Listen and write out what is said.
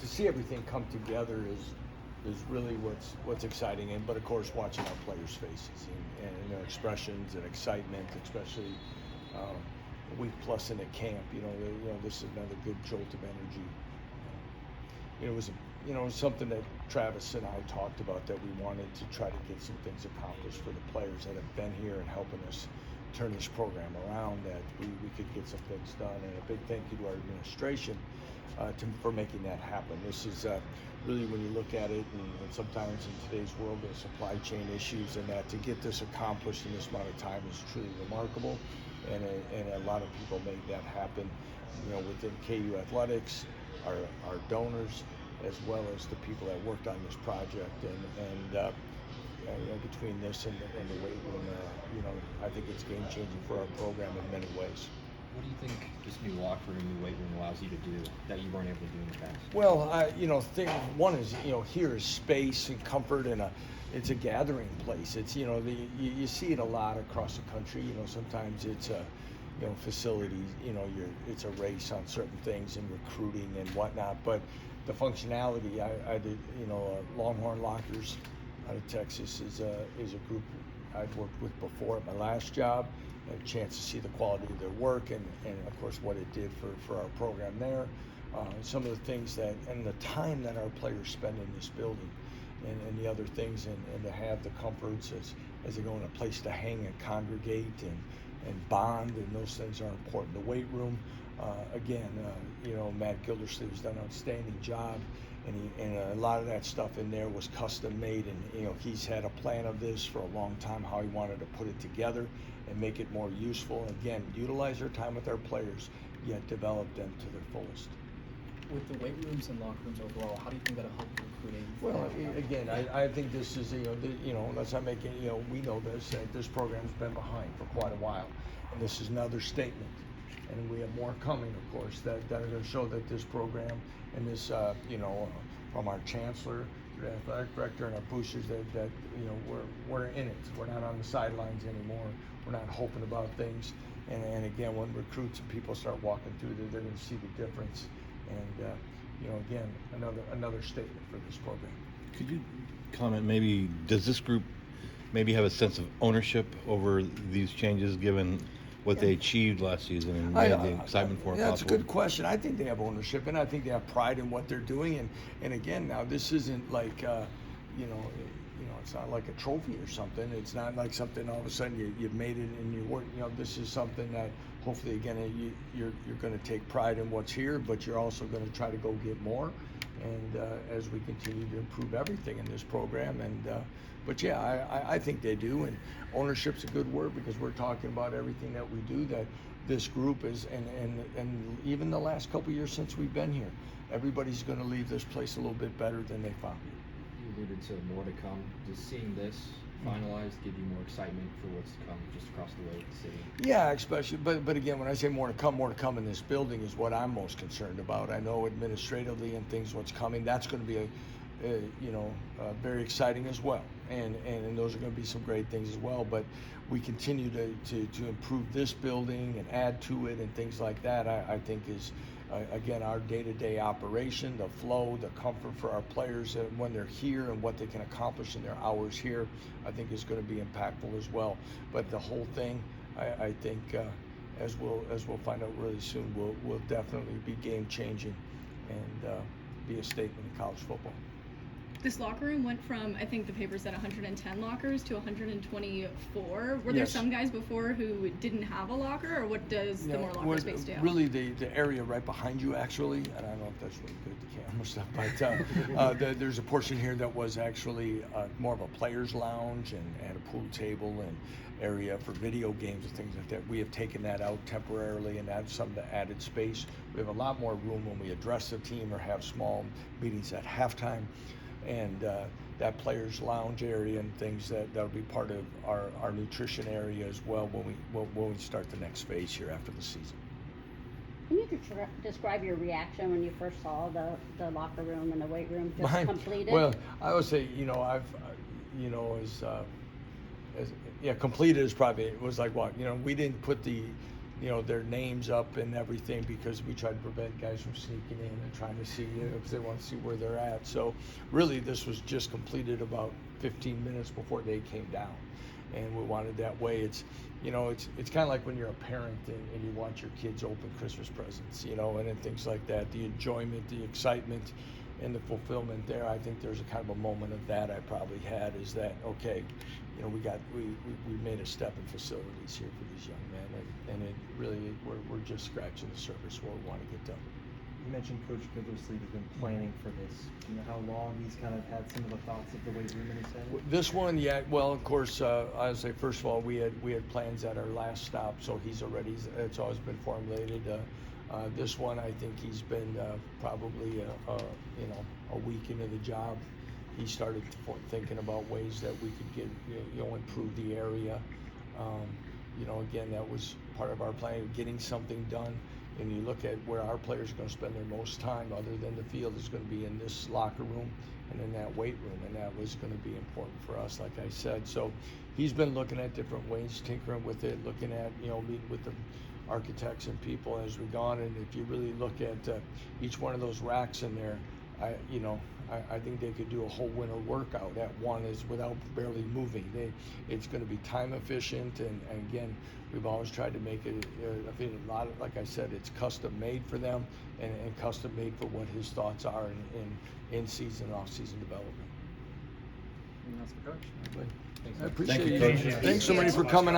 to see everything come together is really what's exciting. But of course, watching our players' faces and their expressions and excitement, especially a week plus into camp. This is another good jolt of energy. It was something that Travis and I talked about, that we wanted to try to get some things accomplished for the players that have been here and helping us turn this program around, that we could get some things done. And a big thank you to our administration for making that happen. This is really, when you look at it, and sometimes in today's world there's supply chain issues, and that to get this accomplished in this amount of time is truly remarkable. And a lot of people made that happen, within KU Athletics, our donors, as well as the people that worked on this project. And between this and the weight room, I think it's game changing for our program in many ways. What do you think this new locker room, new weight room allows you to do that you weren't able to do in the past? Well, one is, here is space and comfort, and it's a gathering place. It's, you see it a lot across the country. Sometimes it's facilities, it's a race on certain things and recruiting and whatnot. But the functionality, I did, Longhorn Lockers out of Texas is a group I've worked with before at my last job. I had a chance to see the quality of their work and of course what it did for our program there. Some of the things and the time that our players spend in this building, and the other things, and to have the comforts as they go in a place to hang and congregate and bond, and those things are important. The weight room, Matt Gildersleeve's done an outstanding job, and a lot of that stuff in there was custom made, and he's had a plan of this for a long time, how he wanted to put it together and make it more useful. Again, utilize our time with our players, yet develop them to their fullest. With the weight rooms and locker rooms overall, how do you think that'll help recruiting? Well, again, I think this is, let's not make it, we know this program's been behind for quite a while, and this is another statement. And we have more coming, of course, that are going to show that this program and this, from our chancellor, the athletic director, and our boosters, that we're in it. We're not on the sidelines anymore. We're not hoping about things. And again, when recruits and people start walking through there, they're going to see the difference. And again, another statement for this program. Could you comment, maybe, does this group maybe have a sense of ownership over these changes, given what they achieved last season and made the excitement for it That's possible? a good question. I think they have ownership, and I think they have pride in what they're doing. And again, now this isn't like it's not like a trophy or something. It's not like something all of a sudden you've made it in your work. This is something that hopefully, again, you're going to take pride in what's here, but you're also going to try to go get more. And as we continue to improve everything in this program, but yeah, I think they do. And ownership's a good word, because we're talking about everything that we do, that this group is, and even the last couple of years since we've been here, everybody's going to leave this place a little bit better than they found it. You alluded to more to come. Does seeing this finalized give you more excitement for what's to come just across the way of the city? Yeah, especially, but again, when I say more to come in this building is what I'm most concerned about. I know administratively and things, what's coming, that's going to be very exciting as well, and those are going to be some great things as well. But we continue to improve this building and add to it and things like that. I think is again, our day-to-day operation, the flow, the comfort for our players when they're here and what they can accomplish in their hours here, I think is going to be impactful as well. But the whole thing, I think, as we'll find out really soon, will definitely be game-changing and be a statement in college football. This locker room went from, I think the paper said 110 lockers to 124. Were there Yes. some guys before who didn't have a locker, or what does the more locker space do? Really, the area right behind you, actually, and I don't know if that's really good, the camera stuff, but there's a portion here that was actually more of a player's lounge and had a pool table and area for video games and things like that. We have taken that out temporarily and added some of the added space. We have a lot more room when we address the team or have small meetings at halftime. And that players' lounge area and things that'll be part of our nutrition area as well when we start the next phase here after the season. Can you describe your reaction when you first saw the locker room and the weight room just completed? Well, I would say completed is probably, it was like what, we didn't put the you know, their names up and everything, because we try to prevent guys from sneaking in and trying to see, you know, because they want to see where they're at. So really, this was just completed about 15 minutes before they came down, and we wanted that way. It's, you know, it's kind of like when you're a parent and you want your kids open Christmas presents, you know, and things like that. The enjoyment, the excitement, and the fulfillment there. I think there's a kind of a moment of that I probably had, is that, okay, you know, we made a step in facilities here for these young men, and it really, we're just scratching the surface where we want to get done. You mentioned Coach Gildersleeve has been planning for this. Do you know how long he's kind of had some of the thoughts of the weight room in his head? This one, yeah. Well, of course, I would say first of all, we had plans at our last stop, so he's already. It's always been formulated. This one, I think he's been probably you know, a week into the job. He started thinking about ways that we could get, you know, improve the area. You know, again, that was part of our plan, getting something done. And you look at where our players are going to spend their most time, other than the field, is going to be in this locker room and in that weight room, and that was going to be important for us, like I said. So he's been looking at different ways, tinkering with it, looking at, you know, meeting with the architects and people as we've gone. And if you really look at each one of those racks in there, I think they could do a whole winter workout at one is without barely moving. It's going to be time efficient, and again, we've always tried to make it. I think a lot of, like I said, it's custom made for them, and custom made for what his thoughts are in season and off season development. Anything else for Coach? I appreciate Thank you, you. Coach. Thanks so many for coming out.